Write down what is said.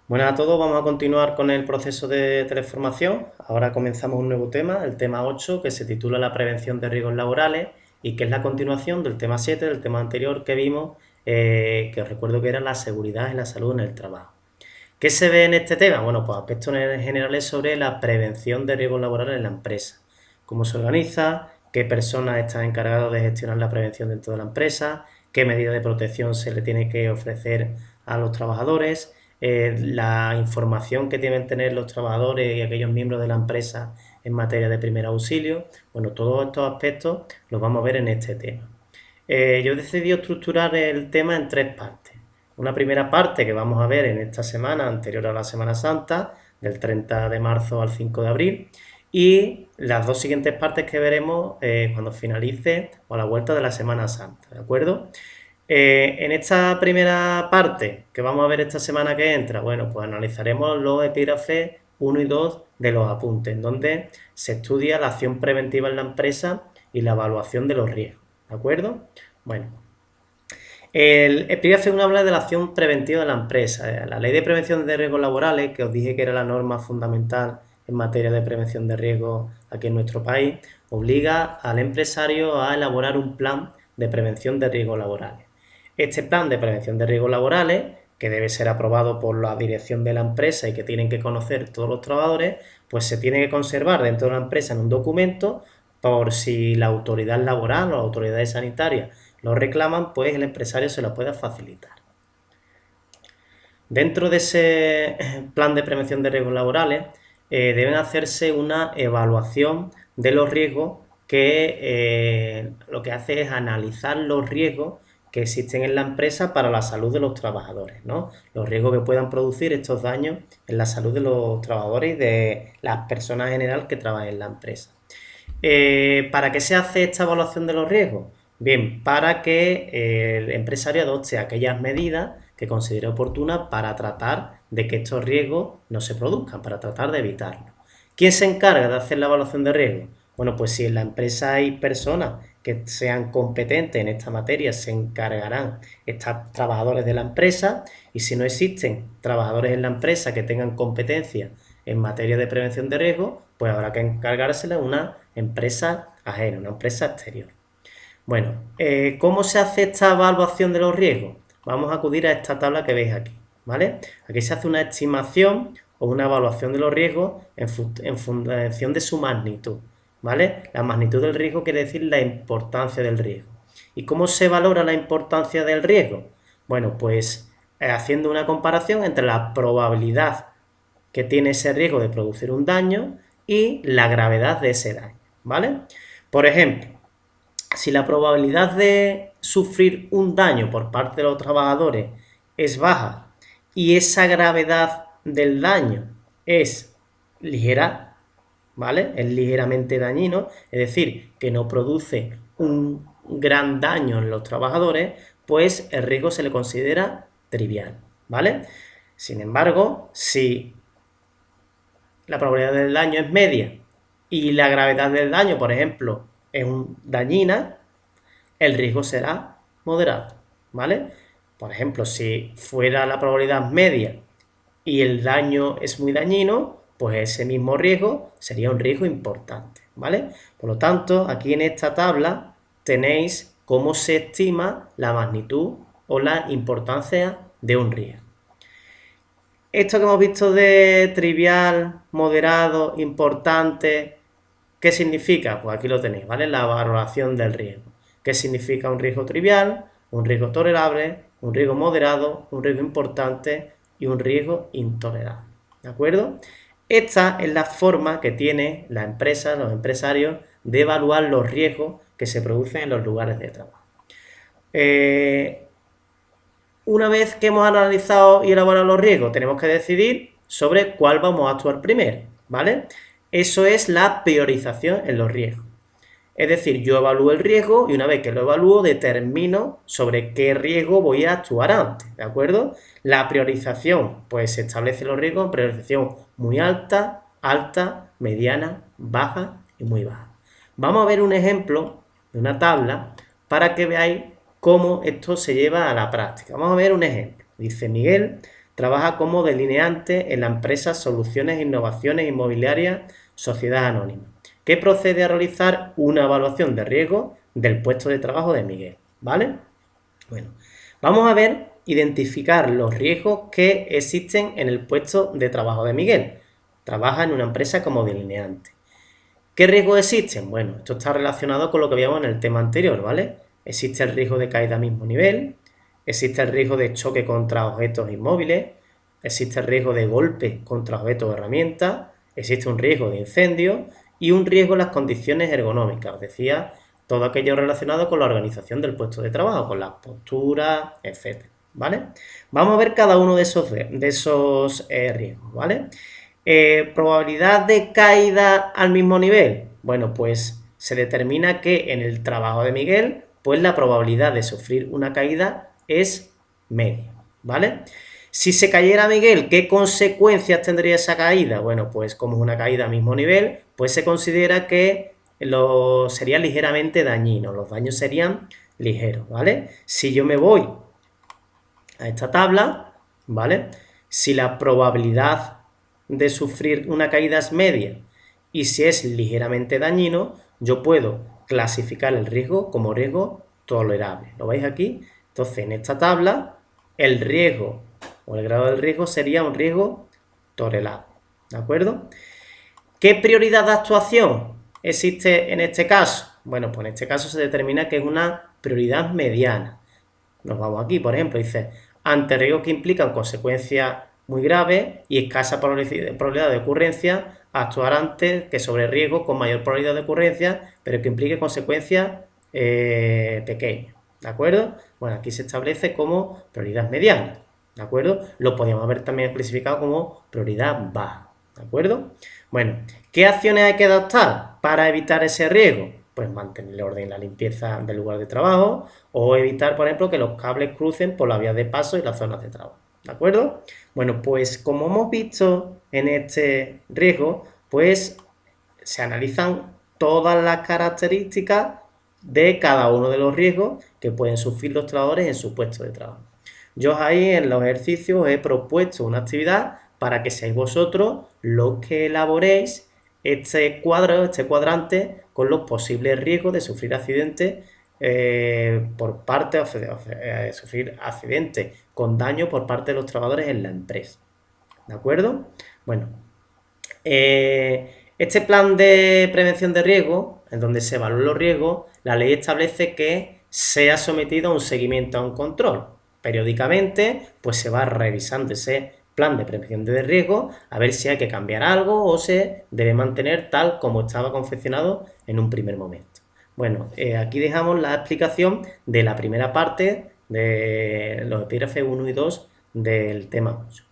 Buenas a todos, vamos a continuar con el proceso de teleformación. Ahora comenzamos un nuevo tema, el tema 8, que se titula La prevención de riesgos laborales y que es la continuación del tema 7, del tema anterior que vimos, que os recuerdo que era la seguridad y la salud en el trabajo. ¿Qué se ve en este tema? Bueno, pues aspectos generales sobre la prevención de riesgos laborales en la empresa. Cómo se organiza, qué personas están encargadas de gestionar la prevención dentro de la empresa, qué medidas de protección se le tiene que ofrecer a los trabajadores, la información que deben tener los trabajadores y aquellos miembros de la empresa en materia de primer auxilio. Bueno, todos estos aspectos los vamos a ver en este tema. Yo he decidido estructurar el tema en tres partes. Una primera parte que vamos a ver en esta semana anterior a la Semana Santa, del 30 de marzo al 5 de abril, y las dos siguientes partes que veremos cuando finalice o a la vuelta de la Semana Santa, ¿de acuerdo? En esta primera parte que vamos a ver esta semana que entra, bueno, pues analizaremos los epígrafes 1 y 2 de los apuntes, en donde se estudia la acción preventiva en la empresa y la evaluación de los riesgos, ¿de acuerdo? Bueno, el epígrafe 1 habla de la acción preventiva de la empresa. La ley de prevención de riesgos laborales, que os dije que era la norma fundamental en materia de prevención de riesgos aquí en nuestro país, obliga al empresario a elaborar un plan de prevención de riesgos laborales. Este plan de prevención de riesgos laborales, que debe ser aprobado por la dirección de la empresa y que tienen que conocer todos los trabajadores, pues se tiene que conservar dentro de la empresa en un documento por si la autoridad laboral o las autoridades sanitarias lo reclaman, pues el empresario se lo puede facilitar. Dentro de ese plan de prevención de riesgos laborales deben hacerse una evaluación de los riesgos que lo que hace es analizar los riesgos que existen en la empresa para la salud de los trabajadores, ¿no? Los riesgos que puedan producir estos daños en la salud de los trabajadores y de las personas en general que trabajan en la empresa. ¿Para qué se hace esta evaluación de los riesgos? Bien, para que el empresario adopte aquellas medidas que considere oportunas para tratar de que estos riesgos no se produzcan, para tratar de evitarlos. ¿Quién se encarga de hacer la evaluación de riesgos? Bueno, pues si en la empresa hay personas que sean competentes en esta materia, se encargarán estos trabajadores de la empresa, y si no existen trabajadores en la empresa que tengan competencia en materia de prevención de riesgos, pues habrá que encargársela a una empresa ajena, una empresa exterior. Bueno, ¿cómo se hace esta evaluación de los riesgos? Vamos a acudir a esta tabla que veis aquí, ¿vale? Aquí se hace una estimación o una evaluación de los riesgos en función de su magnitud, ¿vale? La magnitud del riesgo quiere decir la importancia del riesgo. ¿Y cómo se valora la importancia del riesgo? Bueno, pues haciendo una comparación entre la probabilidad que tiene ese riesgo de producir un daño y la gravedad de ese daño, ¿vale? Por ejemplo, si la probabilidad de sufrir un daño por parte de los trabajadores es baja y esa gravedad del daño es ligera, ¿vale? Es ligeramente dañino, es decir, que no produce un gran daño en los trabajadores, pues el riesgo se le considera trivial, ¿vale? Sin embargo, si la probabilidad del daño es media y la gravedad del daño, por ejemplo, es dañina, el riesgo será moderado, ¿vale? Por ejemplo, si fuera la probabilidad media y el daño es muy dañino, pues ese mismo riesgo sería un riesgo importante, ¿vale? Por lo tanto, aquí en esta tabla tenéis cómo se estima la magnitud o la importancia de un riesgo. Esto que hemos visto de trivial, moderado, importante, ¿qué significa? Pues aquí lo tenéis, ¿vale? La valoración del riesgo. ¿Qué significa un riesgo trivial? Un riesgo tolerable, un riesgo moderado, un riesgo importante y un riesgo intolerable. ¿De acuerdo? Esta es la forma que tiene la empresa, los empresarios, de evaluar los riesgos que se producen en los lugares de trabajo. Una vez que hemos analizado y elaborado los riesgos, tenemos que decidir sobre cuál vamos a actuar primero, ¿vale? Eso es la priorización en los riesgos. Es decir, yo evalúo el riesgo y una vez que lo evalúo determino sobre qué riesgo voy a actuar antes, ¿de acuerdo? La priorización, pues se establece los riesgos en priorización muy alta, alta, mediana, baja y muy baja. Vamos a ver un ejemplo de una tabla para que veáis cómo esto se lleva a la práctica. Vamos a ver un ejemplo. Dice Miguel trabaja como delineante en la empresa Soluciones e Innovaciones Inmobiliarias Sociedad Anónima, que procede a realizar una evaluación de riesgo del puesto de trabajo de Miguel, ¿vale? Bueno, vamos a ver, identificar los riesgos que existen en el puesto de trabajo de Miguel. Trabaja en una empresa como delineante. ¿Qué riesgos existen? Bueno, esto está relacionado con lo que veíamos en el tema anterior, ¿vale? Existe el riesgo de caída a mismo nivel, existe el riesgo de choque contra objetos inmóviles, existe el riesgo de golpe contra objetos o herramientas, existe un riesgo de incendio y un riesgo en las condiciones ergonómicas, os decía, todo aquello relacionado con la organización del puesto de trabajo, con las posturas, etc. ¿Vale? Vamos a ver cada uno de esos riesgos, ¿vale? ¿Probabilidad de caída al mismo nivel? Bueno, pues se determina que en el trabajo de Miguel, pues la probabilidad de sufrir una caída es media, ¿vale? Si se cayera Miguel, ¿qué consecuencias tendría esa caída? Bueno, pues como es una caída al mismo nivel, pues se considera que sería ligeramente dañino, los daños serían ligeros, ¿vale? Si yo me voy a esta tabla, ¿vale? Si la probabilidad de sufrir una caída es media y si es ligeramente dañino, yo puedo clasificar el riesgo como riesgo tolerable. ¿Lo veis aquí? Entonces, en esta tabla, el riesgo o el grado del riesgo sería un riesgo tolerable. ¿De acuerdo? ¿Qué prioridad de actuación existe en este caso? Bueno, pues en este caso se determina que es una prioridad mediana. Nos vamos aquí, por ejemplo, dice, ante riesgos que implican consecuencias muy graves y escasa probabilidad de ocurrencia, actuar antes que sobre riesgos con mayor probabilidad de ocurrencia, pero que implique consecuencias pequeñas, ¿de acuerdo? Bueno, aquí se establece como prioridad mediana, ¿de acuerdo? Lo podríamos haber también especificado como prioridad baja, ¿de acuerdo? Bueno, ¿qué acciones hay que adoptar para evitar ese riesgo? Pues mantener el orden y la limpieza del lugar de trabajo o evitar, por ejemplo, que los cables crucen por las vías de paso y las zonas de trabajo. ¿De acuerdo? Bueno, pues como hemos visto en este riesgo, pues se analizan todas las características de cada uno de los riesgos que pueden sufrir los trabajadores en su puesto de trabajo. Yo ahí en los ejercicios he propuesto una actividad para que seáis vosotros los que elaboréis este cuadrante con los posibles riesgos de sufrir accidentes sufrir accidentes con daño por parte de los trabajadores en la empresa. ¿De acuerdo? Bueno, este plan de prevención de riesgos, en donde se evalúan los riesgos, la ley establece que sea sometido a un seguimiento, a un control. Periódicamente, pues se va revisando ese plan de prevención de riesgo a ver si hay que cambiar algo o se debe mantener tal como estaba confeccionado en un primer momento. Bueno, aquí dejamos la explicación de la primera parte de los epígrafes 1 y 2 del tema 8.